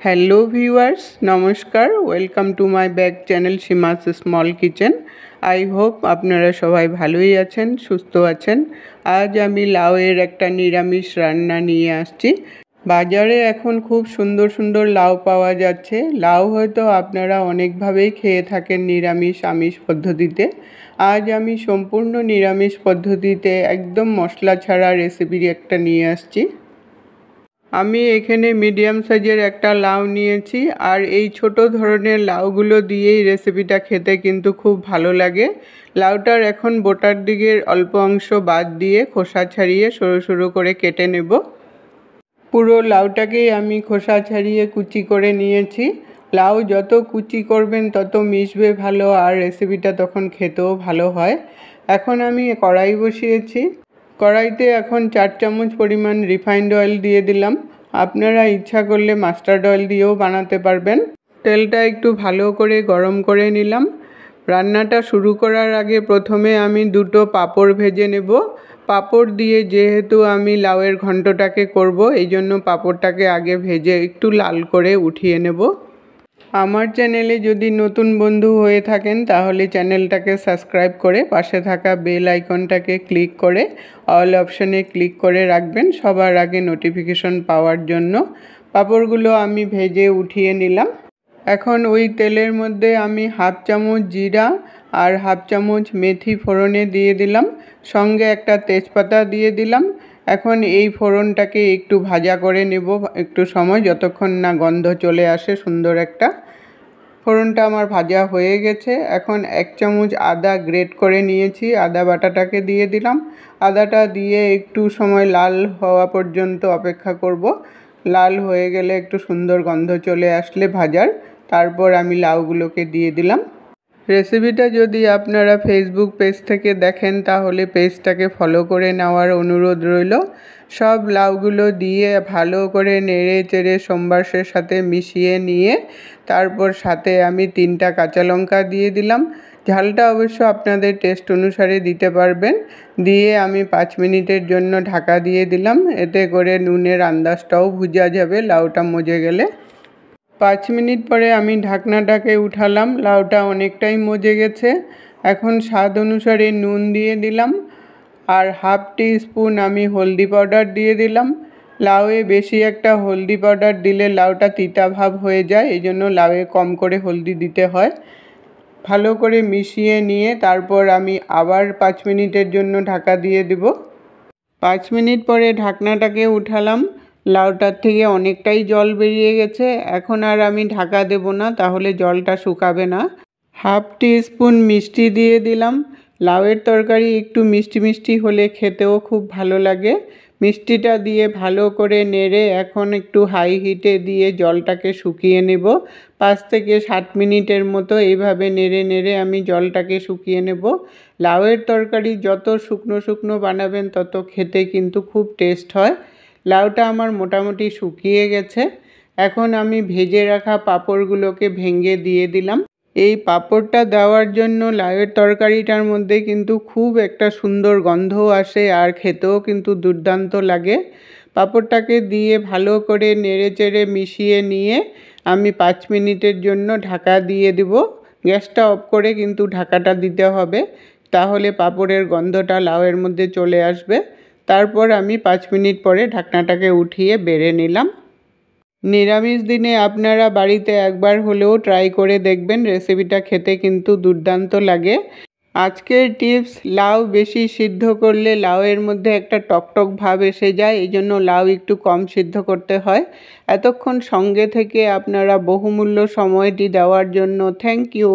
Hello viewers, নমস্কার। Welcome to my back channel Seema's small kitchen. I hope আপনারা সবাই ভালোই আছেন, সুস্থ আছেন। আজ আমি লাউয়ের একটা নিরামিষ রান্না নিয়ে আসছি। বাজারে এখন খুব সুন্দর সুন্দর লাউ পাওয়া যাচ্ছে। লাউ হয়তো আপনারা অনেকভাবেই খেয়ে থাকেন নিরামিষ আমিষ পদ্ধতিতে। আজ আমি সম্পূর্ণ নিরামিষ পদ্ধতিতে একদম মশলা ছাড়া রেসিপি একটা নিয়ে আসছি। আমি এখানে মিডিয়াম সাইজের একটা লাউ নিয়েছি, আর এই ছোট ধরনের লাউগুলো দিয়েই রেসিপিটা খেতে কিন্তু খুব ভালো লাগে। লাউটার এখন বোটার দিকের অল্প অংশ বাদ দিয়ে খোসা ছাড়িয়ে সরু সরু করে কেটে নেব। পুরো লাউটাকেই আমি খোসা ছাড়িয়ে কুচি করে নিয়েছি। লাউ যত কুচি করবেন তত মিশবে ভালো, আর রেসিপিটা তখন খেতেও ভালো হয়। এখন আমি কড়াই বসিয়েছি। কড়াইতে এখন 4 চামচ পরিমাণ রিফাইন্ড অয়েল দিয়ে দিলাম। আপনারা ইচ্ছা করলে মাস্টার্ড অয়েল দিয়েও বানাতে পারবেন। তেলটা একটু ভালো করে গরম করে নিলাম। রান্নাটা শুরু করার আগে প্রথমে আমি দুটো পাঁপড় ভেজে নেব। পাঁপড় দিয়ে যেহেতু আমি লাউয়ের ঘন্টটাকে করব, এই জন্য পাঁপড়টাকে আগে ভেজে একটু লাল করে উঠিয়ে নেব। আমার চ্যানেলে যদি নতুন বন্ধু হয়ে থাকেন তাহলে চ্যানেলটাকে সাবস্ক্রাইব করে পাশে থাকা বেল আইকনটাকে ক্লিক করে অল অপশানে ক্লিক করে রাখবেন সবার আগে নোটিফিকেশন পাওয়ার জন্য। পাঁপড়গুলো আমি ভেজে উঠিয়ে নিলাম। এখন ওই তেলের মধ্যে আমি হাফ চামচ জিরা আর হাফ চামচ মেথি ফোড়নে দিয়ে দিলাম, সঙ্গে একটা তেজপাতা দিয়ে দিলাম। এখন এই ফোড়নটাকে একটু ভাজা করে নেব একটু সময়, যতক্ষণ না গন্ধ চলে আসে সুন্দর একটা। ফোড়নটা আমার ভাজা হয়ে গেছে। এখন 1 চামচ আদা গ্রেট করে নিয়েছি, আদা বাটাটাকে দিয়ে দিলাম। আদাটা দিয়ে একটু সময় লাল হওয়া পর্যন্ত অপেক্ষা করব। লাল হয়ে গেলে একটু সুন্দর গন্ধ চলে আসলে ভাজার, তারপর আমি লাউগুলোকে দিয়ে দিলাম। রেসিপিটা যদি আপনারা ফেসবুক পেজ থেকে দেখেন তাহলে পেজটাকে ফলো করে নেওয়ার অনুরোধ রইল। সব লাউগুলো দিয়ে ভালো করে নেড়ে চেড়ে সোমবারের সাথে মিশিয়ে নিয়ে তারপর সাথে আমি 3টা কাঁচা লঙ্কা দিয়ে দিলাম। ঝালটা অবশ্য আপনাদের টেস্ট অনুসারে দিতে পারবেন। দিয়ে আমি 5 মিনিটের জন্য ঢাকা দিয়ে দিলাম। এতে করে নুনের আন্দাজটাও বোঝা যাবে লাউটা মজে গেলে। 5 মিনিট পরে আমি ঢাকনাটাকে উঠালাম। লাউটা অনেকটাই মজে গেছে। এখন স্বাদ অনুসারে নুন দিয়ে দিলাম, আর হাফ টিস্পুন আমি হলদি পাউডার দিয়ে দিলাম। লাউয়ে বেশি একটা হলদি পাউডার দিলে লাউটা তিতা ভাব হয়ে যায়, এই জন্য লাউয়ে কম করে হলদি দিতে হয়। ভালো করে মিশিয়ে নিয়ে তারপর আমি আবার 5 মিনিটের জন্য ঢাকা দিয়ে দেব। 5 মিনিট পরে ঢাকনাটাকে উঠালাম। লাউটার থেকে অনেকটাই জল বেরিয়ে গেছে। এখন আর আমি ঢাকা দেব না, তাহলে জলটা শুকাবে না। হাফ টিস্পুন মিষ্টি দিয়ে দিলাম। লাউয়ের তরকারি একটু মিষ্টি মিষ্টি হলে খেতেও খুব ভালো লাগে। মিষ্টিটা দিয়ে ভালো করে নেড়ে এখন একটু হাই হিটে দিয়ে জলটাকে শুকিয়ে নেব। 5 থেকে 7 মিনিটের মতো এইভাবে নেড়ে নেড়ে আমি জলটাকে শুকিয়ে নেব। লাউয়ের তরকারি যত শুকনো শুকনো বানাবেন তত খেতে কিন্তু খুব টেস্ট হয়। লাউটা আমার মোটামুটি শুকিয়ে গেছে। এখন আমি ভেজে রাখা পাঁপড়গুলোকে ভেঙে দিয়ে দিলাম। এই পাঁপড়টা দেওয়ার জন্য লাউয়ের তরকারিটার মধ্যে কিন্তু খুব একটা সুন্দর গন্ধও আসে, আর খেতেও কিন্তু দুর্দান্ত লাগে। পাঁপড়টাকে দিয়ে ভালো করে নেড়ে চেড়ে মিশিয়ে নিয়ে আমি 5 মিনিটের জন্য ঢাকা দিয়ে দেব। গ্যাসটা অফ করে কিন্তু ঢাকাটা দিতে হবে, তাহলে পাঁপড়ের গন্ধটা লাউয়ের মধ্যে চলে আসবে। তারপর আমি 5 মিনিট পরে ঢাকনাটাকে উঠিয়ে বেড়ে নিলাম। নিরামিষ দিনে আপনারা বাড়িতে একবার হলেও ট্রাই করে দেখবেন, রেসিপিটা খেতে কিন্তু দুর্দান্ত লাগে। আজকের টিপস, লাউ বেশি সিদ্ধ করলে লাউয়ের মধ্যে একটা টকটক ভাব এসে যায়, এই জন্য লাউ একটু কম সিদ্ধ করতে হয়। এতক্ষণ সঙ্গে থেকে আপনারা বহুমূল্য সময়টি দেওয়ার জন্য থ্যাংক ইউ।